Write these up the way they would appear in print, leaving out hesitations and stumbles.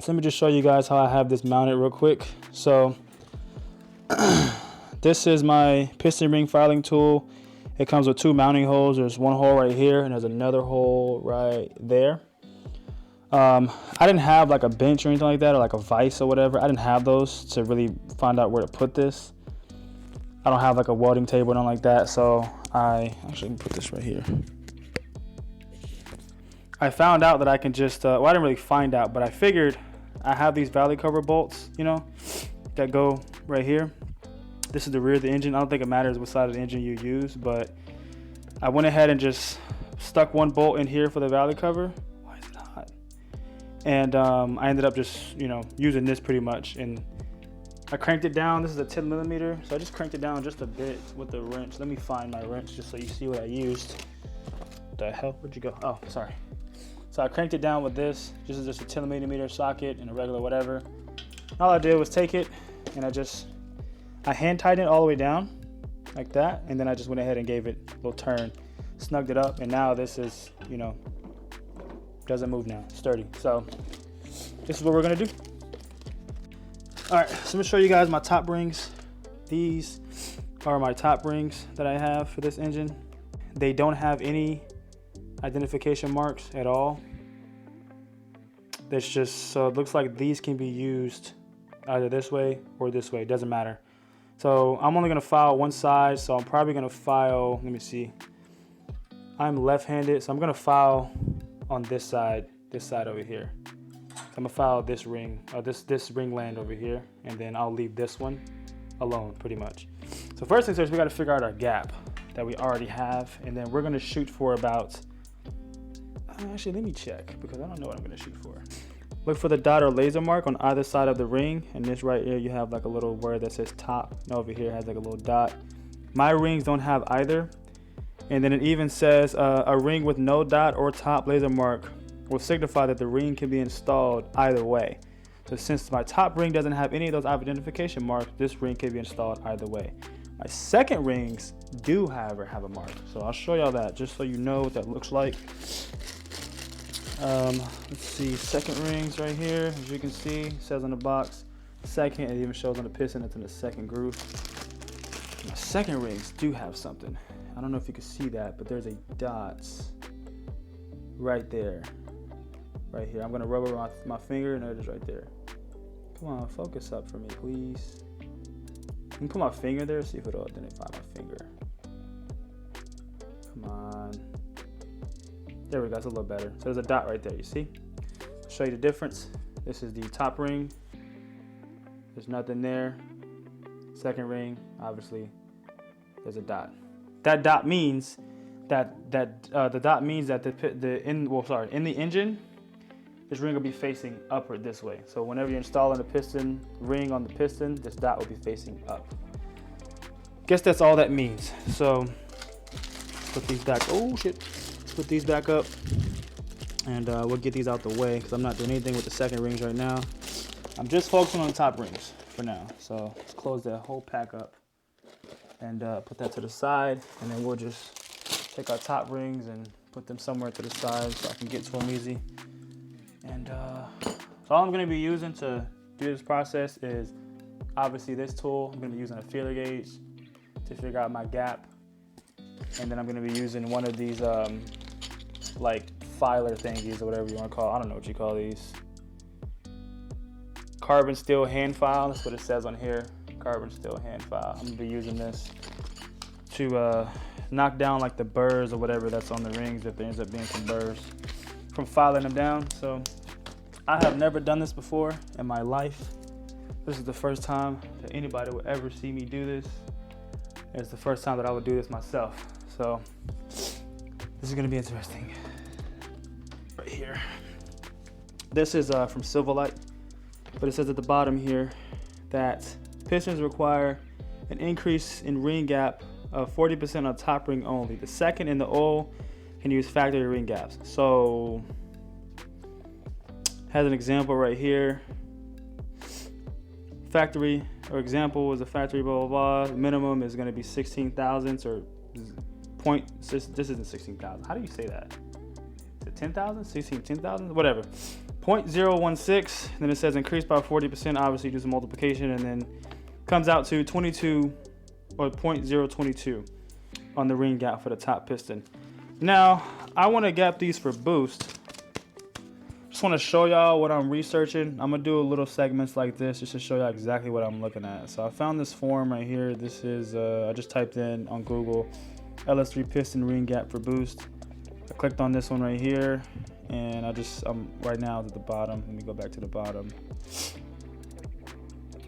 so let me just show you guys how I have this mounted real quick. So this is my piston ring filing tool. It comes with 2 mounting holes. There's one hole right here and there's another hole right there. I didn't have like a bench or anything like that, or like a vise or whatever. I didn't have those to really find out where to put this. I don't have like a welding table or nothing like that, so I actually put this right here. I found out that I can just, well, I didn't really find out, but I figured I have these valley cover bolts, you know, that go right here. This is the rear of the engine. I don't think it matters what side of the engine you use, but I went ahead and just stuck one bolt in here for the valley cover. Why is it hot? And I ended up just, you know, using this pretty much. And I cranked it down. This is a 10 millimeter, so I just cranked it down just a bit with the wrench. Let me find my wrench just so you see what I used. What the hell? Where'd you go? Oh, sorry. So I cranked it down with this. This is just a 10 millimeter socket and a regular whatever. All I did was take it and I hand tightened it all the way down like that, and then I just went ahead and gave it a little turn, snugged it up, and now this is, you know, doesn't move now, sturdy. So this is what we're gonna do. All right, so I'm gonna show you guys my top rings. These are my top rings that I have for this engine. They don't have any identification marks at all. That's just, so it looks like these can be used either this way or this way, it doesn't matter. So I'm only gonna file one side, so I'm probably gonna file, let me see. I'm left-handed, so I'm gonna file on this side over here. So I'm gonna file this ring, this ring land over here, and then I'll leave this one alone, pretty much. So first things first, we gotta figure out our gap that we already have, and then we're gonna shoot for about, actually let me check, because I don't know what I'm gonna shoot for. Look for the dot or laser mark on either side of the ring, and this right here you have like a little word that says top, and over here has like a little dot. My rings don't have either, and then it even says a ring with no dot or top laser mark will signify that the ring can be installed either way. So since my top ring doesn't have any of those identification marks, this ring can be installed either way. My second rings do, however, have a mark, so I'll show y'all that just so you know what that looks like. Let's see, second rings right here, as you can see, it says on the box second, it even shows on the piston it's in the second groove. My second rings do have something. I don't know if you can see that, but there's a dot right there, right here. I'm gonna rub it around my finger, and it is right there. Come on, focus up for me, please. I can put my finger there, see if it'll identify my finger. Come on. There we go, it's a little better. So there's a dot right there, you see? I'll show you the difference. This is the top ring. There's nothing there. Second ring, obviously, there's a dot. That dot means that the dot means that in the engine, this ring will be facing upward this way. So whenever you're installing a piston ring on the piston, this dot will be facing up. Guess that's all that means. So put these back. Oh shit. Put these back up, and we'll get these out the way because I'm not doing anything with the second rings right now. I'm just focusing on the top rings for now. So let's close that whole pack up and put that to the side, and then we'll just take our top rings and put them somewhere to the side so I can get to them easy. And so all I'm going to be using to do this process is obviously this tool. I'm going to be using a feeler gauge to figure out my gap, and then I'm going to be using one of these like filer thingies or whatever you want to call it. I don't know what you call these. Carbon steel hand file, that's what it says on here. Carbon steel hand file. I'm gonna be using this to knock down like the burrs or whatever that's on the rings if there ends up being some burrs from filing them down. So I have never done this before in my life. This is the first time that anybody would ever see me do this. It's the first time that I would do this myself. So this is gonna be interesting. Right here. This is from Silverlight, but it says at the bottom here that pistons require an increase in ring gap of 40% on top ring only. The second in the oil can use factory ring gaps. So has an example right here. Factory or example is a factory blah blah blah. Minimum is going to be 16 thousandths or point. This isn't 16,000. How do you say that? Is it 10,000? 16 10,000? Whatever. .016, then it says increased by 40%, obviously do some multiplication, and then comes out to 22 or .022 on the ring gap for the top piston. Now, I want to gap these for boost. Just want to show y'all what I'm researching. I'm going to do a little segments like this just to show y'all exactly what I'm looking at. So I found this form right here. This is, I just typed in on Google, LS3 piston ring gap for boost. I clicked on this one right here, and I'm right now at the bottom. Let me go back to the bottom.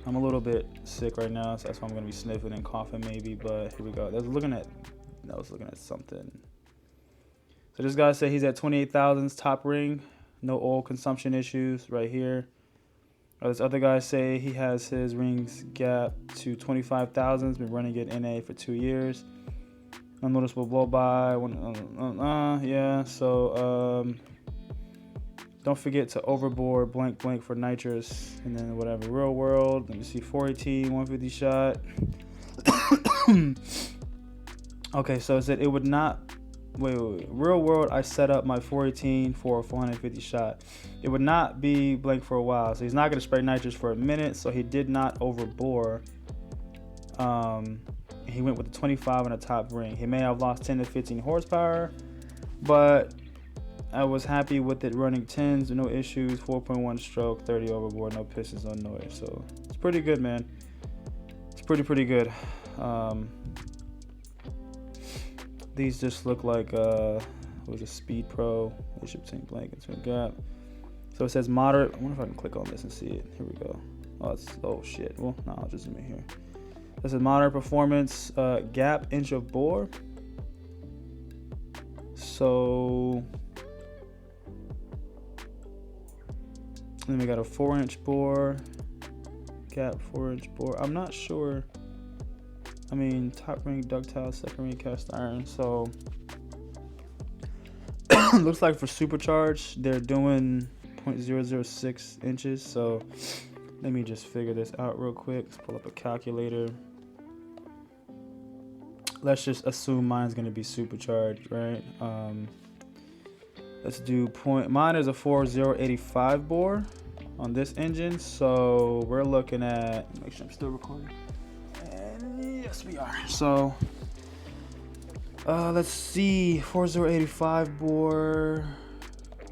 I'm a little bit sick right now, so that's why I'm going to be sniffing and coughing maybe, but here we go. I was looking at something. So this guy said he's at 28 thousandths top ring, no oil consumption issues right here. This other guy say he has his rings gap to 25 thousandths, been running it NA for 2 years. Unnoticeable blow by, yeah, so don't forget to overbore blank for nitrous, and then whatever. Real world, let me see, 418, 150 shot. Okay, so it said it would not, wait. Real world, I set up my 418 for a 450 shot. It would not be blank for a while, so he's not going to spray nitrous for a minute, so he did not overbore. He went with the 25 on the top ring. He may have lost 10 to 15 horsepower, but I was happy with it running 10s, no issues, 4.1 stroke, 30 overboard, no pistons, no noise. So it's pretty good, man. It's pretty good. These just look like it was a Speed Pro. Relationship between blank and twin gap. So it says moderate. I wonder if I can click on this and see it. Here we go. Oh shit. Well, no, I'll just zoom in here. This is moderate performance, gap inch of bore. So then we got a 4-inch bore, gap 4-inch bore. I'm not sure. I mean, top ring ductile, second ring cast iron. So looks like for supercharged, they're doing 0.006 inches. So let me just figure this out real quick. Let's pull up a calculator. Let's just assume mine's gonna be supercharged, right? Let's do mine is a 4085 bore on this engine. So we're looking at, make sure I'm still recording. And yes, we are. So let's see, 4085 bore.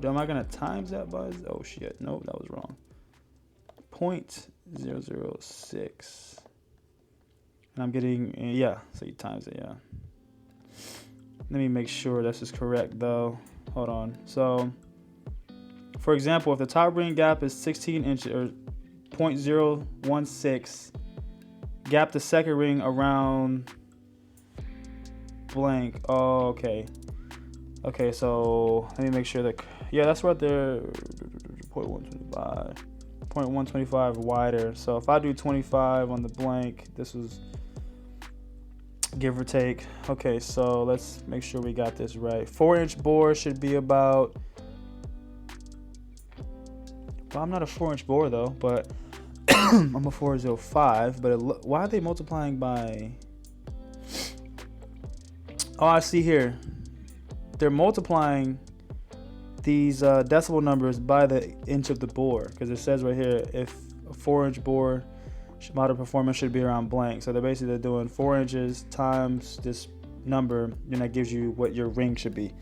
Am I gonna times that by, oh shit, nope, that was wrong. 0.006. And I'm getting, yeah, so you times it, yeah. Let me make sure this is correct though. Hold on. So, for example, if the top ring gap is 16 inches or 0.016, gap the second ring around blank. Oh, okay. Okay, so let me make sure that, yeah, that's right there. 0.125 wider. So if I do 25 on the blank, this was give or take. Okay, so let's make sure we got this right. 4-inch bore should be about, well, I'm not a 4-inch bore though, but I'm a 405, but why are they multiplying by, oh, I see here. They're multiplying these decimal numbers by the inch of the bore, because it says right here, if a 4-inch bore model performance should be around blank. So they're doing 4 inches times this number, and that gives you what your ring should be.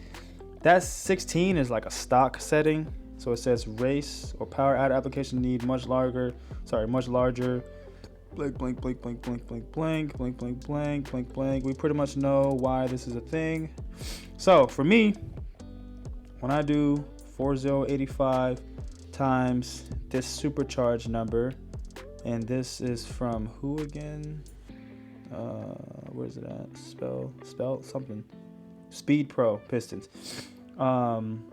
That 16 is like a stock setting. So it says race or power add application need much larger blank blank blank blank blank blank blank blank blank blank blank blank. We pretty much know why this is a thing. So for me, when I do 4085 times this supercharged number, and this is from who again? Where is it at? Spell something. Speed Pro Pistons. I'm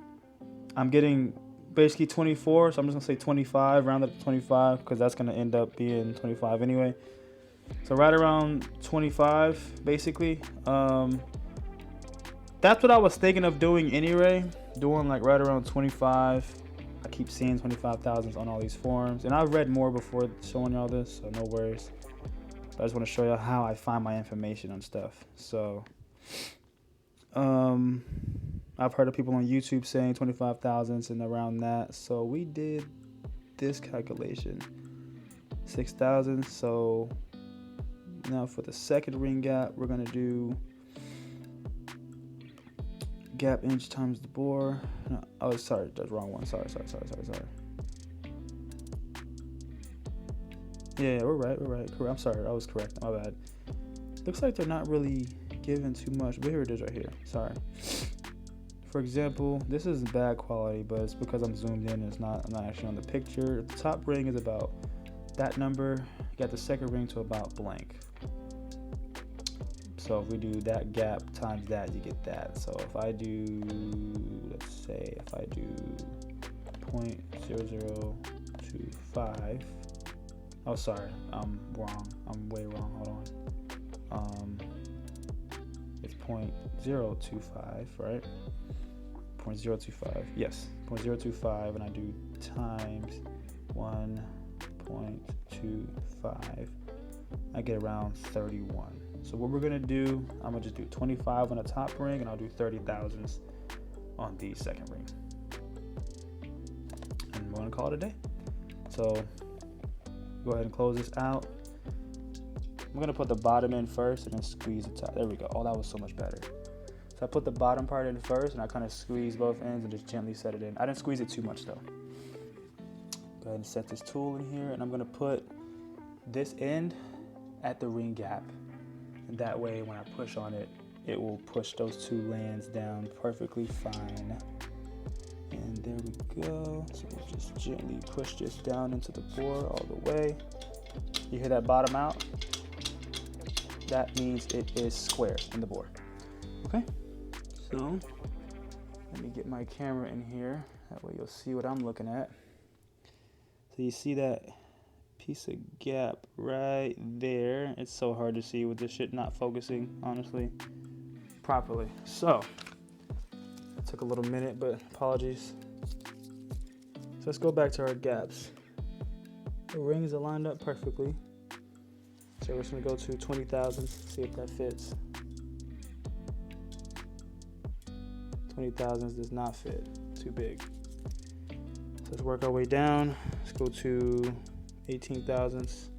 getting basically 24, so I'm just gonna say 25, round up to 25, because that's gonna end up being 25 anyway. So right around 25, basically. That's what I was thinking of doing anyway. Doing like right around 25. I keep seeing 25,000s on all these forums, and I've read more before showing y'all this, so no worries. But I just want to show y'all how I find my information on stuff. So, I I've heard of people on YouTube saying 25 thousandths and around that. So we did this calculation, 6 thousandths. So now for the second ring gap, we're gonna do gap inch times the bore. No, oh, sorry, that's the wrong one. Sorry. Yeah, we're right. I'm sorry, I was correct. My bad. Looks like they're not really giving too much, but here it is right here. Sorry. For example, this is bad quality, but it's because I'm zoomed in and I'm not actually on the picture. The top ring is about that number. You got the second ring to about blank. So if we do that gap times that, you get that. So if I do, let's say, if I do 0.0025, oh, sorry, I'm wrong. I'm way wrong. Hold on. It's 0.025, right? 0.025. Yes, 0.025, and I do times 1.25. I get around 31. So what we're gonna do, I'm gonna just do 25 on the top ring, and I'll do 30 thousandths on the second ring, and we're gonna call it a day. So go ahead and close this out. I'm gonna put the bottom in first and then squeeze the top. There we go. Oh, that was so much better. So I put the bottom part in first and I kind of squeeze both ends and just gently set it in. I didn't squeeze it too much though. Go ahead and set this tool in here, and I'm gonna put this end at the ring gap. And that way when I push on it, it will push those two lands down perfectly fine. And there we go. So we'll just gently push this down into the bore all the way. You hear that bottom out? That means it is square in the bore. Okay, so let me get my camera in here. That way you'll see what I'm looking at. So you see that piece of gap right there? It's so hard to see with this shit not focusing, honestly, properly. So it took a little minute, but apologies. So let's go back to our gaps. The rings are lined up perfectly. So we're just gonna go to 20 thousandths, see if that fits. 20 thousandths does not fit, too big. So let's work our way down. Let's go to 18 thousandths.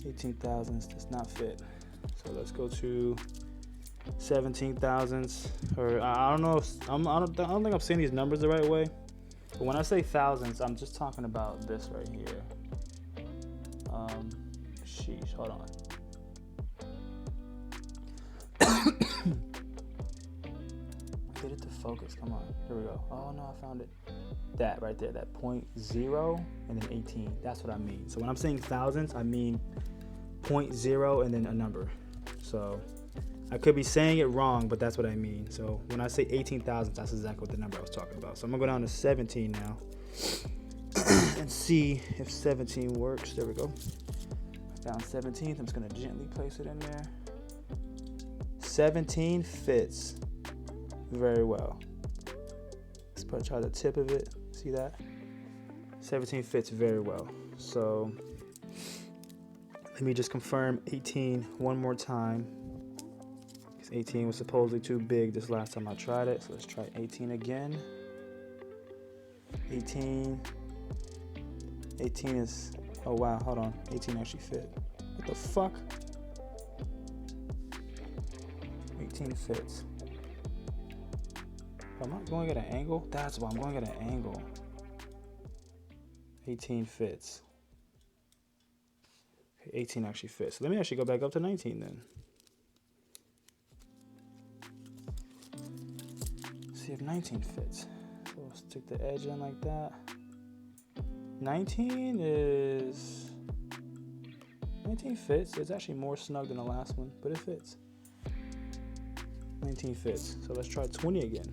18 thousandths does not fit. So let's go to 17 thousandths, or I don't know if I don't think I'm saying these numbers the right way. But when I say thousandths, I'm just talking about this right here. Sheesh, hold on. Get it to focus, come on. Here we go. Oh no, I found it. That right there, that 0.0 and then 18. That's what I mean. So when I'm saying thousandths, I mean 0.0 and then a number. So I could be saying it wrong, but that's what I mean. So when I say 18 thousandths, that's exactly what the number I was talking about. So I'm gonna go down to 17 now and see if 17 works. There we go. I found 17th. I'm just gonna gently place it in there. 17 fits very well. Let's try the tip of it. See that? 17 fits very well. So let me just confirm 18 one more time. 18 was supposedly too big this last time I tried it, so let's try 18 again. 18 is, oh wow, hold on, 18 actually fit. What the fuck? 18 fits. Am I going at an angle? That's why I'm going at an angle. 18 fits. Okay, 18 actually fits. So let me actually go back up to 19 then. See if 19 fits. So we'll stick the edge in like that. 19 fits. It's actually more snug than the last one, but it fits. 19 fits. So let's try 20 again.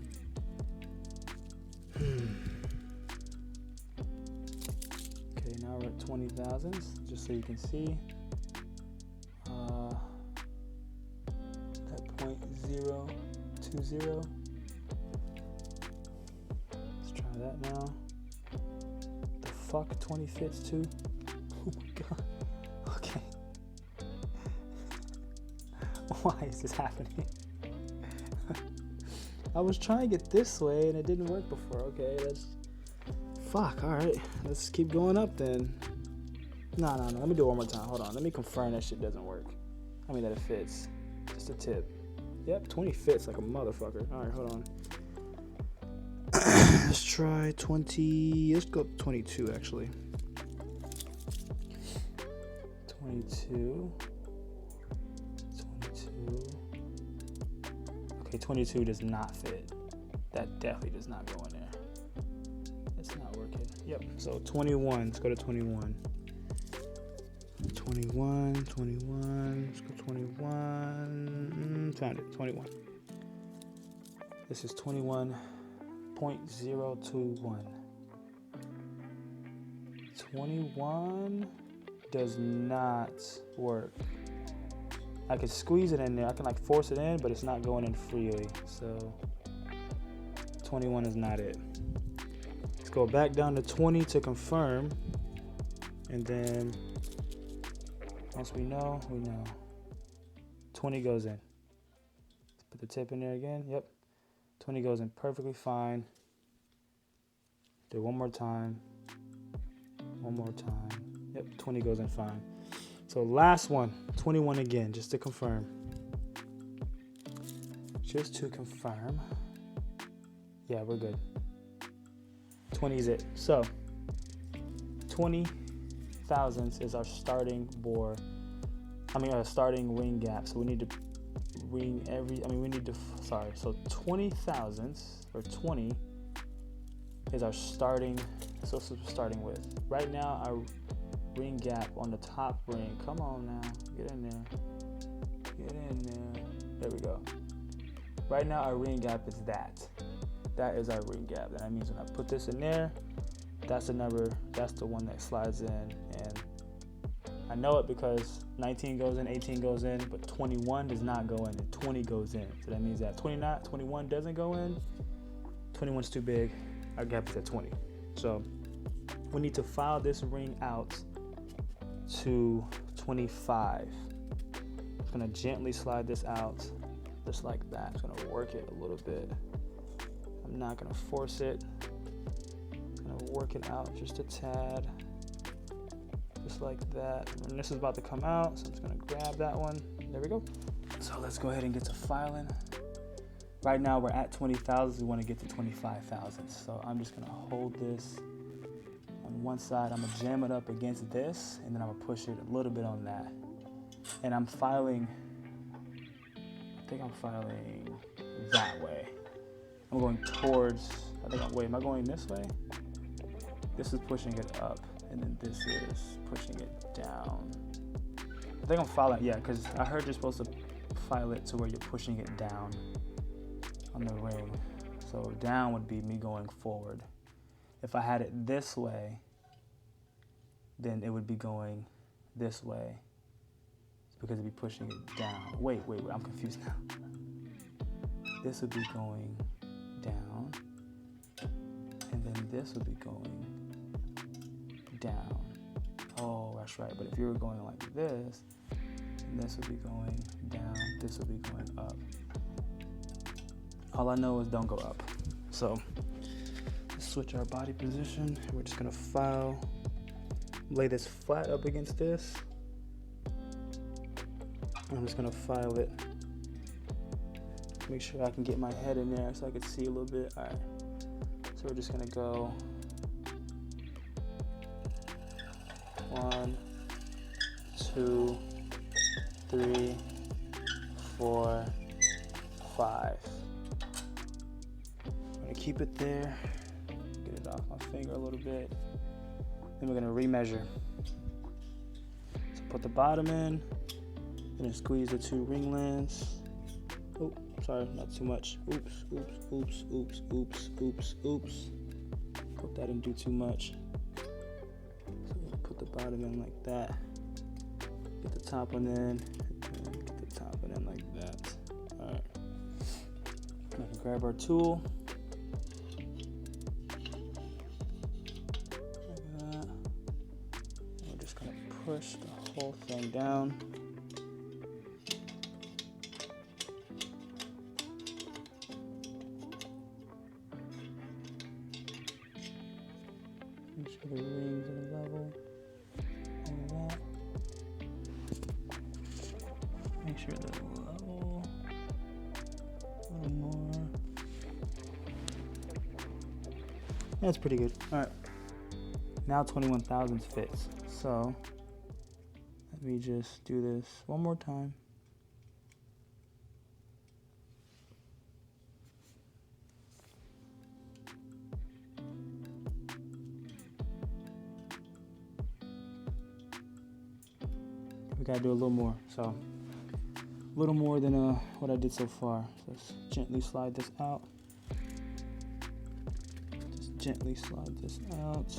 Okay, now we're at 20 thousandths, just so you can see. That 0.020. That now. The fuck, 20 fits too? Oh my god. Okay. Oh Why is this happening? I was trying to get this way and it didn't work before. Okay, fuck, alright. Let's keep going up then. No. Let me do it one more time. Hold on. Let me confirm that shit doesn't work. I mean that it fits. Just a tip. Yep, 20 fits like a motherfucker. Alright, hold on. Let's try 20. Let's go up to 22 actually. 22. Okay, 22 does not fit. That definitely does not go in there. It's not working. Yep. So 21. Let's go to 21. 21. Let's go 21. Found it. 21. This is 21.021. 21 does not work. I can squeeze it in there. I can like force it in, but it's not going in freely. So 21 is not it. Let's go back down to 20 to confirm. And then once we know. 20 goes in. Let's put the tip in there again. Yep. 20 goes in perfectly fine. Do it one more time. Yep, 20 goes in fine. So last one, 21 again, just to confirm. Yeah, we're good. 20 is it. So 20 thousandths is our starting bore. Starting ring gap. So we need to so 20 thousandths or 20 is our starting. So this is what we're starting with. Right now, our ring gap on the top ring. Come on now, get in there. There we go. Right now, our ring gap is that. That is our ring gap. That means when I put this in there, that's the number. That's the one that slides in, and I know it because 19 goes in, 18 goes in, but 21 does not go in, and 20 goes in. So that means that 21 doesn't go in. 21's too big. Our gap is at 20. So we need to file this ring out to 25. I'm gonna gently slide this out just like that. I'm gonna work it a little bit. I'm not gonna force it. I'm gonna work it out just a tad. Just like that. And this is about to come out, so I'm just gonna grab that one. There we go. So let's go ahead and get to filing. Right now we're at 20 thousandths. We want to get to 25 thousandths. So I'm just gonna hold this on one side. I'm gonna jam it up against this, and then I'm gonna push it a little bit on that. And I'm filing. I think I'm filing that way. I'm going towards. Am I going this way? This is pushing it up, and then this is pushing it down. I think I'm filing. Yeah, because I heard you're supposed to file it to where you're pushing it down on the ring. So down would be me going forward. If I had it this way, then it would be going this way. It's because it'd be pushing it down. Wait, I'm confused now. This would be going down, and then this would be going down. Oh, that's right. But if you were going like this, this would be going down, this would be going up. All I know is don't go up. So let's switch our body position. We're just gonna file, lay this flat up against this. I'm just gonna file it. Make sure I can get my head in there so I can see a little bit. All right. So we're just gonna go 1, 2, 3, 4, 5. I'm gonna keep it there. Get it off my finger a little bit. Then we're gonna remeasure. So put the bottom in, and then squeeze the 2 ring lands. Oh, sorry, not too much. Oops. Hope that didn't do too much. So put the bottom in like that. Get the top one in, and get the top one in like that. All right. Now we grab our tool. Like that. And we're just gonna push the whole thing down. Make sure the rings are level. Like that. Make sure they're level. A little more. That's pretty good. All right. Now 21 thousandths fits. So let me just do this one more time. We gotta do a little more. So a little more than what I did so far. So let's gently slide this out. Just gently slide this out.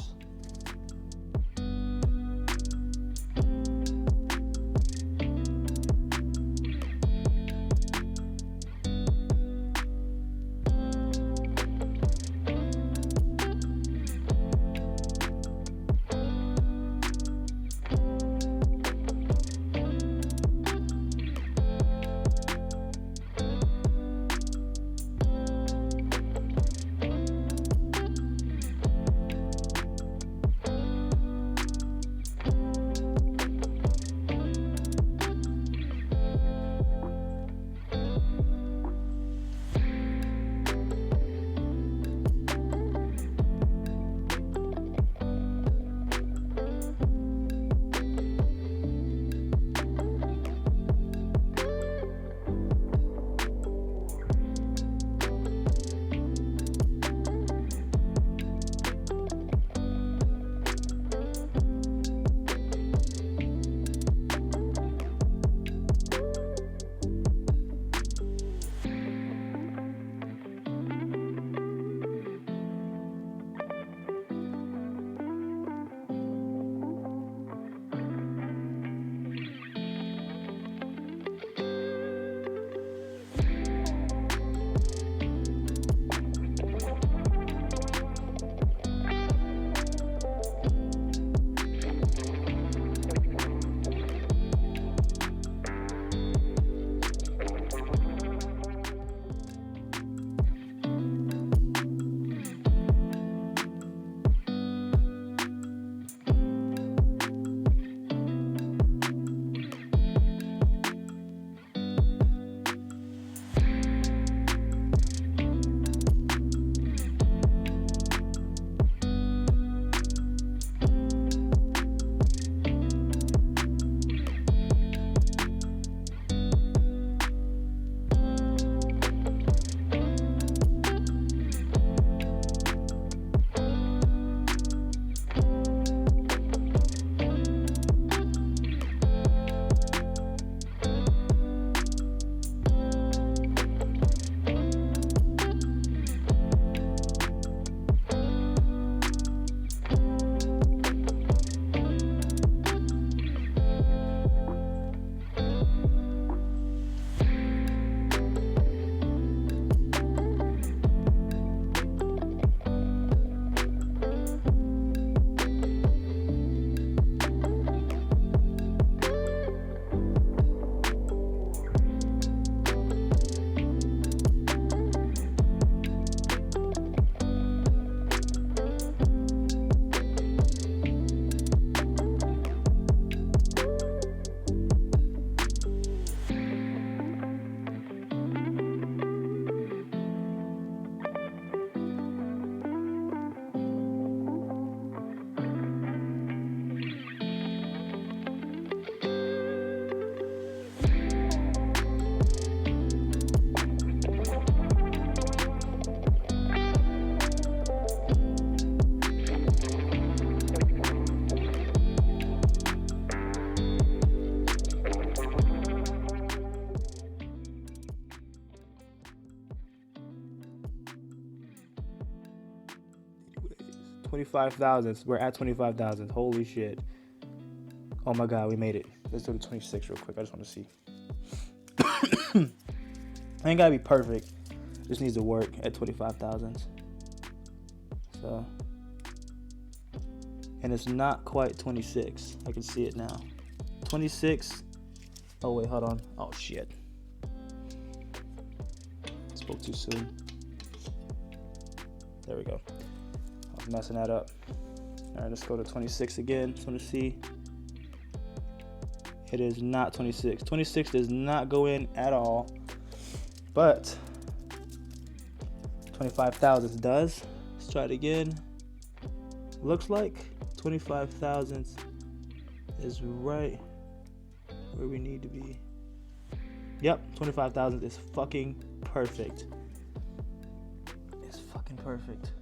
$25,000. We're at 25,000. Holy shit. Oh my god, we made it. Let's do the 26 real quick. I just want to see. Ain't gotta be perfect. Just needs to work at 25,000. So, and it's not quite 26. I can see it now. 26. Oh wait, hold on. Oh shit. Spoke too soon. There we go. I was messing that up. All right, let's go to 26 again. Just want to see. It is not 26. 26 does not go in at all, but 25,000 does. Let's try it again. Looks like 25,000 is right where we need to be. Yep, 25,000 is fucking perfect. It's fucking perfect.